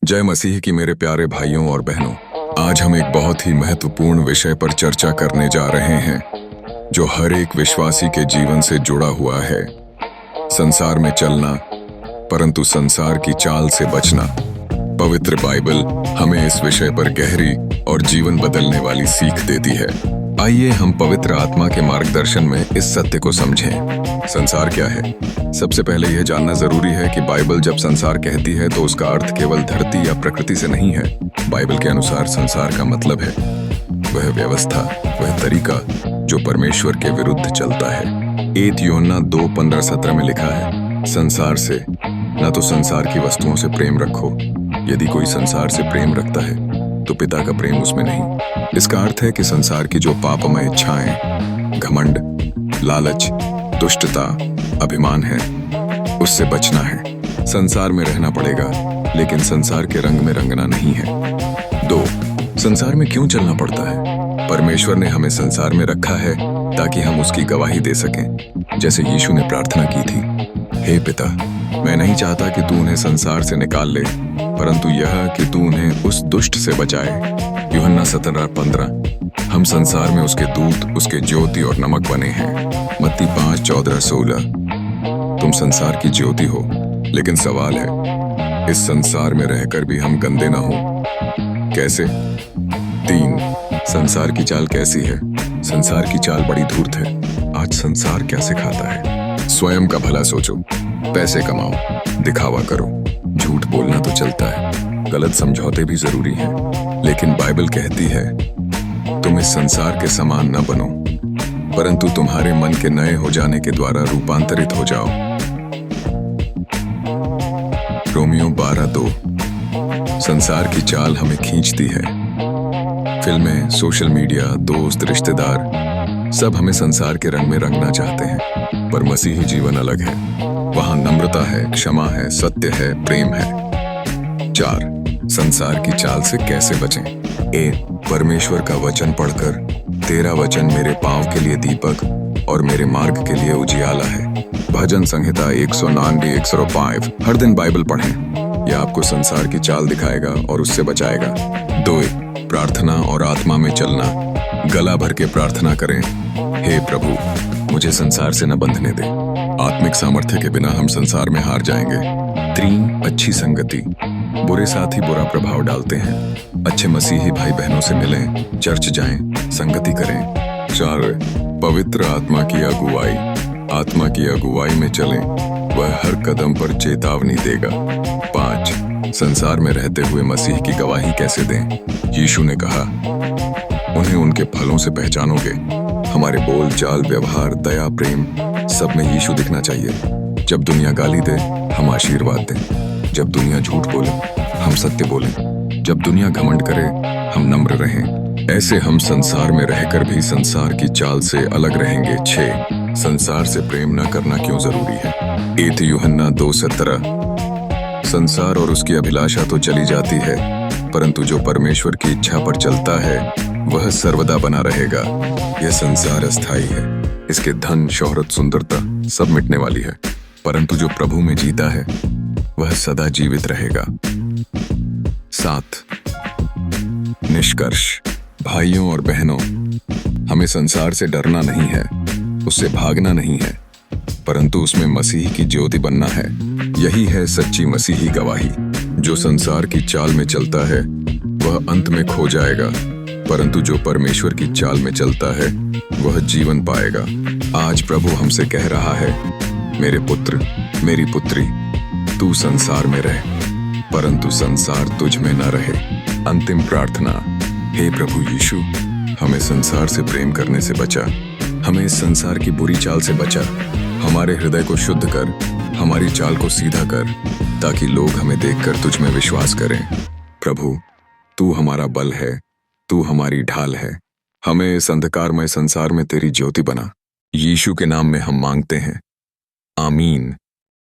जय मसीह की मेरे प्यारे भाइयों और बहनों। आज हम एक बहुत ही महत्वपूर्ण विषय पर चर्चा करने जा रहे हैं जो हर एक विश्वासी के जीवन से जुड़ा हुआ है। संसार में चलना परंतु संसार की चाल से बचना। पवित्र बाइबल हमें इस विषय पर गहरी और जीवन बदलने वाली सीख देती है। आइए हम पवित्र आत्मा के मार्गदर्शन में इस सत्य को समझें। संसार क्या है? सबसे पहले यह जानना जरूरी है कि बाइबल जब संसार कहती है तो उसका अर्थ केवल धरती या प्रकृति से नहीं है। बाइबल के अनुसार संसार का मतलब है वह व्यवस्था, वह तरीका जो परमेश्वर के विरुद्ध चलता है। 1 यूहन्ना 2:15-17 में लिखा है, संसार से न तो संसार की वस्तुओं से प्रेम रखो। यदि कोई संसार से प्रेम रखता है तो पिता का प्रेम उसमें नहीं। इसका अर्थ है कि संसार की जो पापमय इच्छाएं, घमंड, लालच, दुष्टता, अभिमान है, उससे बचना है। संसार में रहना पड़ेगा लेकिन संसार के रंग में रंगना नहीं है। 2. संसार में क्यों चलना पड़ता है? परमेश्वर ने हमें संसार में रखा है ताकि हम उसकी गवाही दे सकें। जैसे यीशु ने प्रार्थना की थी, हे पिता, मैं नहीं चाहता कि तू उन्हें संसार से निकाल ले, परंतु यह कि तू उन्हें उस दुष्ट से बचाए। यूहन्ना 17:15। हम संसार में उसके दूत, उसके ज्योति और नमक बने हैं। मत्ती 5:14-16। तुम संसार की ज्योति हो, लेकिन सवाल है, इस संसार में रहकर भी हम गंदे ना हो? कैसे? 3. संसार की चाल कैसी है? संसार की चाल बड़ी धूर्त है। आज संसार क्या सिखाता है? स्वयं का भला सोचो, पैसे कमाओ, दिखावा करो। झूठ बोलना तो चलता है, गलत समझौते भी जरूरी हैं, लेकिन बाइबल कहती है तुम इस संसार के समान न बनो, परंतु तुम्हारे मन के नए हो जाने के द्वारा रूपांतरित हो जाओ। रोमियो 12:2। संसार की चाल हमें खींचती है। फिल्में, सोशल मीडिया, दोस्त, रिश्तेदार सब हमें संसार के रंग में रंगना चाहते हैं, पर मसीही जीवन अलग है। वहां नम्रता है, क्षमा है, सत्य है, प्रेम है। 4. संसार की चाल से कैसे बचें? परमेश्वर का वचन पढ़कर, तेरा वचन मेरे पांव के लिए दीपक और मेरे मार्ग के लिए उजियाला है। भजन संहिता 199-105। हर दिन बाइबल पढ़ें, यह आपको संसार की चाल दिखाएगा और उससे बचाएगा। 2. प्रार्थना और आत्मा में चलना। गला भर के प्रार्थना करें, हे प्रभु, मुझे संसार से न बंधने दे। आत्मिक सामर्थ्य के बिना हम संसार में हार जाएंगे। 3. अच्छी संगति। बुरे साथी बुरा प्रभाव डालते हैं। अच्छे मसीही भाई बहनों से मिलें, चर्च जाएं, संगति करें। 4. पवित्र आत्मा की अगुवाई। आत्मा की अगुवाई में चलें, वह हर कदम पर चेतावनी देगा। 5. संसार में रहते हुए मसीह की गवाही कैसे दें? यीशु ने कहा, उन्हें उनके फलों से पहचानोगे। हमारे बोल चाल, व्यवहार, दया, प्रेम सब में यीशु दिखना चाहिए। जब दुनिया गाली दे, हम आशीर्वाद दें। जब दुनिया झूठ बोले, हम सत्य बोलें। जब दुनिया घमंड करे, हम नम्र रहें। ऐसे हम संसार में रहकर भी संसार की चाल से अलग रहेंगे। 6. संसार से प्रेम न करना क्यों जरूरी है? 1 यूहन्ना 2:17। संसार और उसकी अभिलाषा तो चली जाती है, परंतु जो परमेश्वर की इच्छा पर चलता है वह सर्वदा बना रहेगा। यह संसार अस्थायी है, इसके धन, शोहरत, सुंदरता सब मिटने वाली है, परंतु जो प्रभु में जीता है वह सदा जीवित रहेगा। 7. निष्कर्ष। भाइयों और बहनों, हमें संसार से डरना नहीं है, उससे भागना नहीं है, परंतु उसमें मसीह की ज्योति बनना है। यही है सच्ची मसीही गवाही। जो संसार की चाल में चलता है वह अंत में खो जाएगा, परंतु जो परमेश्वर की चाल में चलता है वह जीवन पाएगा। आज प्रभु हमसे कह रहा है, मेरे पुत्र, मेरी पुत्री, तू संसार में रह, परंतु संसार तुझ में न रहे। अंतिम प्रार्थना। हे प्रभु यीशु, हमें संसार से प्रेम करने से बचा, हमें इस संसार की बुरी चाल से बचा। हमारे हृदय को शुद्ध कर, हमारी चाल को सीधा कर, ताकि लोग हमें देखकर तुझ में विश्वास करें। प्रभु, तू हमारा बल है, तू हमारी ढाल है। हमें इस अंधकारमय संसार में तेरी ज्योति बना। यीशु के नाम में हम मांगते हैं, आमीन।